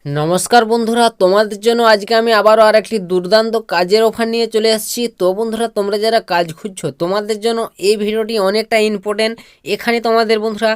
নমস্কার বন্ধুরা, তোমাদের জন্য আজকে আমি আবারও আরেকটি দুর্দান্ত কাজের অফার নিয়ে চলে এসেছি। তো বন্ধুরা, তোমরা যারা কাজ খুঁজছো তোমাদের জন্য এই ভিডিওটি অনেকটা ইম্পর্টেন্ট। এখানে তোমাদের বন্ধুরা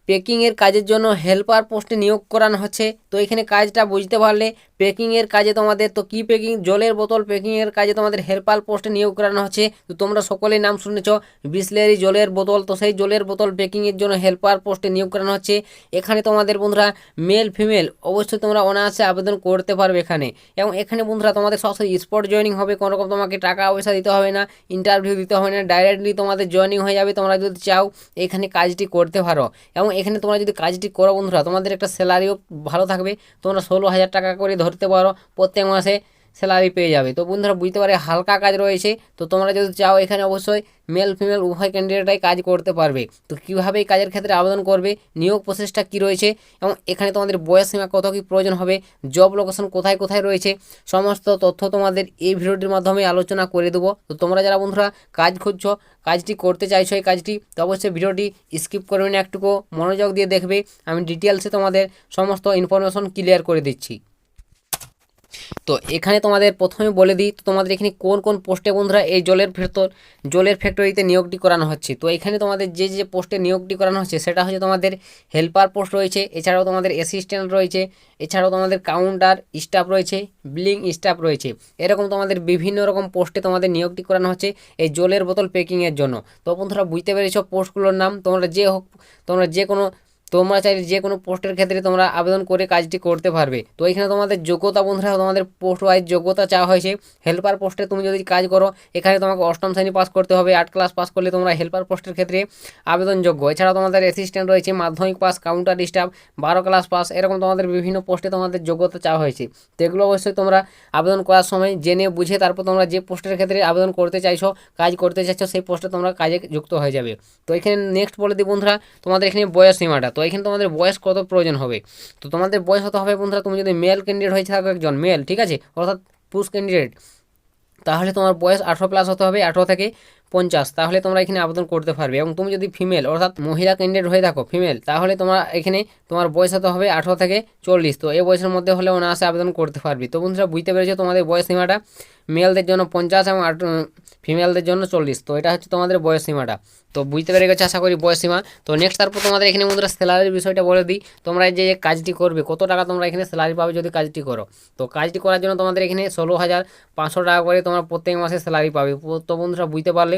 পেকিংয়ের কাজের জন্য হেল্পার পোস্টে নিয়োগ করানো হচ্ছে। তো এখানে কাজটা বুঝতে পারলে, পেকিংয়ের কাজে তোমাদের তো কি পেকিং, জলের বোতল পেকিংয়ের কাজে তোমাদের হেল্পার পোস্টে নিয়োগ করানো হচ্ছে। তো তোমরা সকলেই নাম শুনেছ বিসলেরি জলের বোতল, তো সেই জলের বোতল পেকিংয়ের জন্য হেল্পার পোস্টে নিয়োগ করানো হচ্ছে। এখানে তোমাদের বন্ধুরা মেল ফিমেল অবশ্যই তোমরা অনায়াসে আবেদন করতে পারবে এখানে। এবং এখানে বন্ধুরা তোমাদের সরাসরি স্পট জয়েনিং হবে, কোনো রকম তোমাকে টাকা পয়সা দিতে হবে না, ইন্টারভিউ দিতে হবে না, ডাইরেক্টলি তোমাদের জয়েনিং হয়ে যাবে। তোমরা যদি চাও এখানে কাজটি করতে পারো। এবং এখানে তোমরা যদি কাজটি করো বন্ধুরা, তোমাদের একটা স্যালারিও ভালো থাকবে। তোমরা 16,000 টাকা করে ধরতে পারো প্রত্যেক মাসে স্যালারি পেয়ে যাবে। তো বন্ধুরা বুঝতে পারে হালকা কাজ রয়েছে। তো তোমরা যদি চাও এখানে অবশ্যই মেল ফিমেল উভয় ক্যান্ডিডেটাই কাজ করতে পারবে। তো কীভাবে এই কাজের ক্ষেত্রে আবেদন করবে, নিয়োগ প্রসেসটা কী রয়েছে, এবং এখানে তোমাদের বয়স সীমা কত কী প্রয়োজন হবে, জব লোকেশন কোথায় কোথায় রয়েছে, সমস্ত তথ্য তোমাদের এই ভিডিওটির মাধ্যমে আলোচনা করে দেবো। তো তোমরা যারা বন্ধুরা কাজ খুঁজছো, কাজটি করতে চাইছো এই কাজটি, তো অবশ্যই ভিডিওটি স্কিপ করবে না, একটুকু মনোযোগ দিয়ে দেখবে। আমি ডিটেলসে তোমাদের সমস্ত ইনফরমেশন ক্লিয়ার করে দিচ্ছি। তো এখানে তোমাদের প্রথমে বলে দিই, তো তোমাদের এখানে কোন কোন পোস্টে বন্ধুরা এই জলের ফ্যাক্টরিতে নিয়োগটি করানো হচ্ছে। তো এখানে তোমাদের যে যে পোস্টে নিয়োগটি করানো হচ্ছে সেটা হচ্ছে তোমাদের হেল্পার পোস্ট রয়েছে, এছাড়াও তোমাদের অ্যাসিস্ট্যান্ট রয়েছে, এছাড়াও তোমাদের কাউন্টার স্টাফ রয়েছে, বিলিং স্টাফ রয়েছে। এরকম তোমাদের বিভিন্ন রকম পোস্টে তোমাদের নিয়োগটি করানো হচ্ছে এই জলের বোতল প্যাকিংয়ের জন্য। তো বন্ধুরা বুঝতে পেরেছো পোস্টগুলোর নাম। তোমরা চাইলে যে কোনো পোস্টের ক্ষেত্রে তোমরা আবেদন করে কাজটি করতে পারবে। তো এখানে তোমাদের যোগ্যতা বন্ধুরা, তোমাদের পোস্ট ওয়াইজ যোগ্যতা চাওয়া হয়েছে। হেল্পার পোস্টে তুমি যদি কাজ করো, এখানে তোমাকে অষ্টম শ্রেণী পাস করতে হবে, 8 ক্লাস পাস করলে তোমরা হেল্পার পোস্টের ক্ষেত্রে আবেদনযোগ্য। এছাড়াও তোমাদের অ্যাসিস্ট্যান্ট রয়েছে মাধ্যমিক pass, counter staff 12 class pass, এরকম তোমাদের বিভিন্ন পোস্টে তোমাদের যোগ্যতা চাওয়া হয়েছে। তো এগুলো অবশ্যই তোমরা আবেদন করার সময় জেনে বুঝে তারপর তোমরা যে পোস্টের ক্ষেত্রে আবেদন করতে চাইছো, কাজ করতে চাইছো, সেই পোস্টে তোমরা কাজে যুক্ত হয়ে যাবে। তো এখানে নেক্সট বলে দিই বন্ধুরা, তোমাদের এখানে বয়স সীমাটা। তো এখানে তোমাদের বয়স কত প্রয়োজন হবে। তো তোমাদের বয়স হতে হবে বন্ধুরা, তুমি যদি মেল ক্যান্ডিডেট হয়ে থাকো, একজন মেল, ঠিক আছে, অর্থাৎ পুরুষ ক্যান্ডিডেট, তাহলে তোমার বয়স 18 প্লাস হতে হবে, 18 থেকে 50, তাহলে তোমরা এখানে আবেদন করতে পারবে। এবং তুমি যদি ফিমেল অর্থাৎ মহিলা ক্যান্ডিডেট হয়ে থাকো, ফিমেল, তাহলে তোমার বয়স হতে হবে 18 থেকে 40। তো এই বয়সের মধ্যে হলে অনায়াসে আবেদন করতে পারবে। তো বন্ধুরা বুঝতে পেরেছো তোমাদের বয়স সীমাটা, মেলদের জন্য 50 এবং ফিমেলদের জন্য 40। তো এটা হচ্ছে তোমাদের বয়স সীমাটা। তো বুঝতে পেরে গেছো আশা করি বয়স সীমা। তো নেক্সট তারপর তোমাদের এখানে বন্ধুরা স্যালারির বিষয়টা বলে দিই। তোমরা যে কাজটি করবে কত টাকা তোমরা এখানে স্যালারি পাবে যদি কাজটি করো। তো কাজটি করার জন্য তোমাদের এখানে 16,500 টাকা করে তোমরা প্রত্যেক মাসে স্যালারি পাবে। তো বন্ধুরা বুঝতে পারলে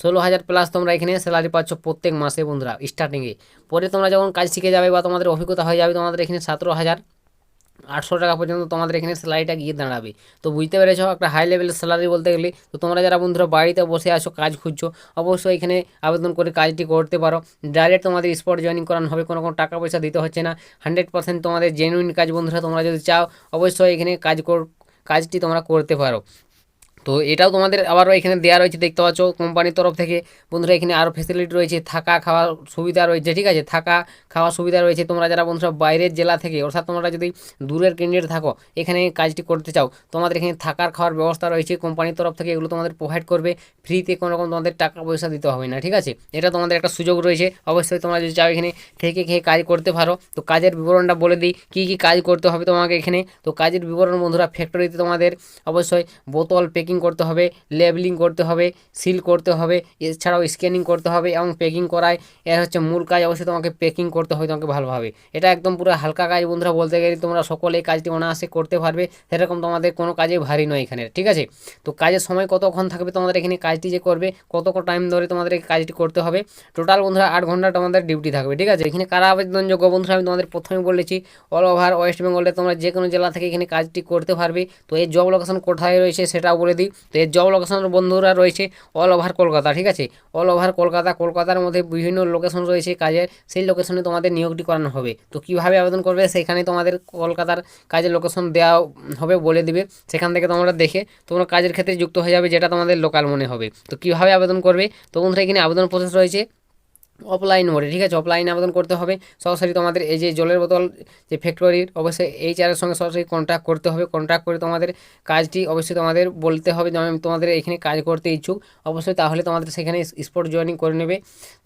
16,000 প্লাস তোমরা এখানে স্যালারি পাচ্ছ প্রত্যেক মাসে বন্ধুরা স্টার্টিংয়ে। পরে তোমরা যখন কাজ শিখে যাবে বা তোমাদের অভিজ্ঞতা হয়ে যাবে, তোমাদের এখানে 17,800 টাকা পর্যন্ত তোমাদের এখানে স্যালারিটা গিয়ে দাঁড়াবে। তো বুঝতে পেরেছো একটা হাই লেভেলের স্যালারি বলতে গেলে। তো তোমরা যারা বন্ধুরা বাড়িতে বসে আছো, কাজ খুঁজছো, অবশ্যই এখানে আবেদন করে কাজটি করতে পারো। ডাইরেক্ট তোমাদের স্পট জয়েনিং করানো হবে, কোনো টাকা পয়সা দিতে হচ্ছে না। 100% তোমাদের জেনুইন কাজ বন্ধুরা। তোমরা যদি চাও অবশ্যই এখানে কাজটি তোমরা করতে পারো। তো এটাও তোমাদের আবারও এখানে দেওয়া রয়েছে, দেখতে পাচ্ছ কোম্পানির তরফ থেকে বন্ধুরা। এখানে আরও ফেসিলিটি রয়েছে, থাকা খাওয়ার সুবিধা রয়েছে, ঠিক আছে, থাকা খাওয়ার সুবিধা রয়েছে। তোমরা যারা বন্ধুরা বাইরের জেলা থেকে, অর্থাৎ তোমরা যদি দূরের ক্যান্ডিডেট থাকো, এখানে কাজটি করতে চাও, তোমাদের এখানে থাকার খাওয়ার ব্যবস্থা রয়েছে কোম্পানির তরফ থেকে। এগুলো তোমাদের প্রোভাইড করবে ফ্রিতে, কোনো রকম তোমাদের টাকা পয়সা দিতে হবে না, ঠিক আছে। এটা তোমাদের একটা সুযোগ রয়েছে। অবশ্যই তোমরা যদি চাও এখানে থেকে খেয়ে কাজ করতে পারো। তো কাজের বিবরণটা বলে দিই, কী কী কাজ করতে হবে তোমাকে এখানে। তো কাজের বিবরণ বন্ধুরা, ফ্যাক্টরিতে তোমাদের অবশ্যই বোতল প্যাকিং করতে হবে, লেবেলিং করতে হবে, সিল করতে হবে, এছাড়াও স্ক্যানিং করতে হবে এবং প্যাকিং করায় এর হচ্ছে মূল কাজ। অবশ্যই তোমাকে প্যাকিং করতে হবে তোমাকে ভালোভাবে। এটা একদম পুরো হালকা কাজ বন্ধুরা, বলতে গেলে তোমরা সকলে এই কাজটি অনায়াসে করতে পারবে। সেরকম তোমাদের কোনো কাজে ভারী নয় এখানে, ঠিক আছে। তো কাজের সময় কতক্ষণ থাকবে তোমাদের এখানে, কাজটি যে করবে কত টাইম ধরে তোমাদের এই কাজটি করতে হবে। টোটাল বন্ধুরা 8 ঘন্টা তোমাদের ডিউটি থাকবে, ঠিক আছে। এখানে কারা আবেদনযোগ্য বন্ধুরা, আমি তোমাদের প্রথমে বলেছি অল ওভার ওয়েস্ট বেঙ্গলে তোমরা যে কোনো জেলা থেকে এখানে কাজটি করতে পারবে। তো এই জব লোকেশন কোথায় রয়েছে সেটাও বলে দিই। তো এই জব লোকেশনের বন্ধুরা রয়েছে অল ওভার কলকাতা, ঠিক আছে। অল ওভার কলকাতার মধ্যে বিভিন্ন লোকেশন রয়েছে কাজের, সেই লোকেশনে তোমাদের নিয়োগটি করানো হবে। তো কীভাবে আবেদন করবে, সেখানে তোমাদের কলকাতার কাজের লোকেশন দেওয়া হবে, বলে দিবে। সেখান থেকে তোমরা দেখে তোমরা কাজের ক্ষেত্রে যুক্ত হয়ে যাবে, যেটা তোমাদের লোকাল মনে হবে। তো কীভাবে আবেদন করবে, তো বন্ধুরা এখানে আবেদন প্রসেস রয়েছে অফলাইন মোডে, ঠিক আছে। অফলাইনে আবেদন করতে হবে। সরাসরি তোমাদের এই যে জলের বোতল যে ফ্যাক্টরির, অবশ্যই এইচআরের সঙ্গে সরাসরি কন্ট্যাক্ট করতে হবে। কন্ট্যাক্ট করে তোমাদের কাজটি অবশ্যই তোমাদের বলতে হবে যে আমি তোমাদের এখানে কাজ করতে ইচ্ছুক। অবশ্যই তাহলে তোমাদের সেখানে স্পট জয়েনিং করে নেবে।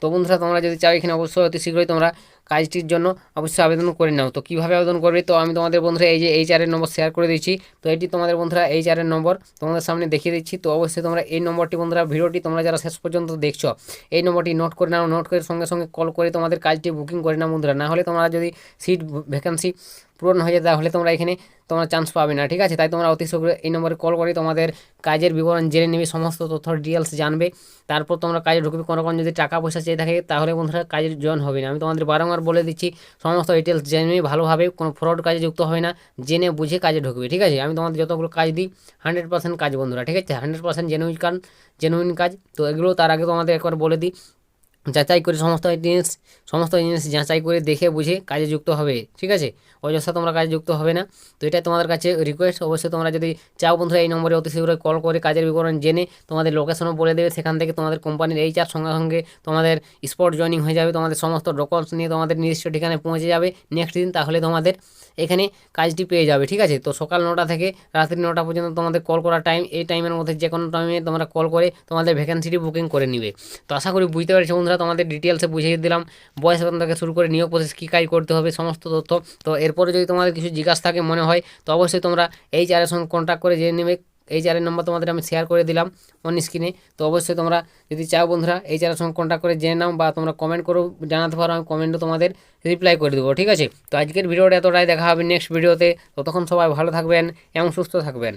তো বন্ধুরা তোমরা যদি চাও এখানে অবশ্যই অতি শীঘ্রই তোমরা কাজটির জন্য অবশ্যই আবেদন করে নাও। তো কীভাবে আবেদন করবে, তো আমি তোমাদের বন্ধুরা এই যে HR এর নম্বর শেয়ার করে দিচ্ছি। তো এটি তোমাদের বন্ধুরা HR এর নম্বর তোমাদের সামনে দেখিয়ে দিচ্ছি। তো অবশ্যই তোমরা এই নম্বরটি বন্ধুরা, ভিডিওটি তোমরা যারা শেষ পর্যন্ত দেখছো, এই নম্বরটি নোট করে নাও। নোট করে সঙ্গে সঙ্গে কল করে তোমাদের কাজটি বুকিং করে নাও বন্ধুরা। না হলে তোমরা যদি সিট ভ্যাকেন্সি পূরণ হয়ে যায় তাহলে তোমরা এখানে তোমরা চান্স পাবে না, ঠিক আছে। তাই তোমরা অতি শীঘ্র এই নম্বরে কল করে তোমাদের কাজের বিবরণ জেনে নেবে, সমস্ত তথ্য ডিটেলস জানবে। তারপর তোমরা কাজে ঢুকবে। কোনো যদি টাকা পয়সা চেয়ে থাকে তাহলে বন্ধুরা কাজের জয়েন হবে না। আমি তোমাদের বারংবার বলে দিচ্ছি, সমস্ত ডিটেলস জেনে ভালোভাবে, কোনো ফ্রড কাজে যুক্ত হবে না, জেনে বুঝে কাজে ঢুকবে, ঠিক আছে। আমি তোমাদের যতগুলো কাজ দিই 100% কাজ বন্ধুরা, ঠিক আছে, 100% জেনুইন কাজ। তো এগুলো তার আগে তোমাদের একবার বলে দিই, যাচাই করে সমস্ত জিনিস যাচাই করে দেখে বুঝে কাজে যুক্ত হবে, ঠিক আছে। অযথা তোমরা কাজে যুক্ত হবে না। তো এটাই তোমাদের কাছে রিকোয়েস্ট। অবশ্যই তোমরা যদি চাও বন্ধুরা এই নম্বরে অতি শীঘ্রই কল করে কাজের বিবরণ জেনে তোমাদের লোকেশনও বলে দেবে। সেখান থেকে তোমাদের কোম্পানির HR সঙ্গে সঙ্গে তোমাদের স্পট জয়েনিং হয়ে যাবে। তোমাদের সমস্ত ডকুমেন্টস নিয়ে তোমাদের নির্দিষ্ট ঠিকানায় পৌঁছে যাবে নেক্সট দিন। তাহলে তোমাদের এখানে কাজটি পেয়ে যাবে, ঠিক আছে। তো সকাল 9টা থেকে রাত্রি 9টা পর্যন্ত তোমাদের কল করার টাইম। এই টাইমের মধ্যে যে কোনো টাইমে তোমরা কল করে তোমাদের ভ্যাকেন্সিটি বুকিং করে নিবে। তো আশা করি বুঝতে পেরেছো বন্ধুরা, তোমাদের ডিটেলসে বুঝিয়ে দিলাম বয়স বেতন থেকে শুরু করে নিয়োগ প্রসেস কী কাজ করতে হবে, সমস্ত তথ্য। তো এরপরে যদি তোমাদের কিছু জিজ্ঞাসা থাকে মনে হয়, তো অবশ্যই তোমরা HR এর সঙ্গে কন্ট্যাক্ট করে জেনে নেবে। HR এর নম্বর তোমাদের আমি শেয়ার করে দিলাম অন স্ক্রিনে। তো অবশ্যই তোমরা যদি চাও বন্ধুরা HR এর সঙ্গে কন্ট্যাক্ট করে জেনে নাও, বা তোমরা কমেন্ট করো, জানাতে পারো, আমি কমেন্টও তোমাদের রিপ্লাই করে দেবো, ঠিক আছে। তো আজকের ভিডিওটা এতটাই, দেখা হবে নেক্সট ভিডিওতে। ততক্ষণ সবাই ভালো থাকবেন এবং সুস্থ থাকবেন।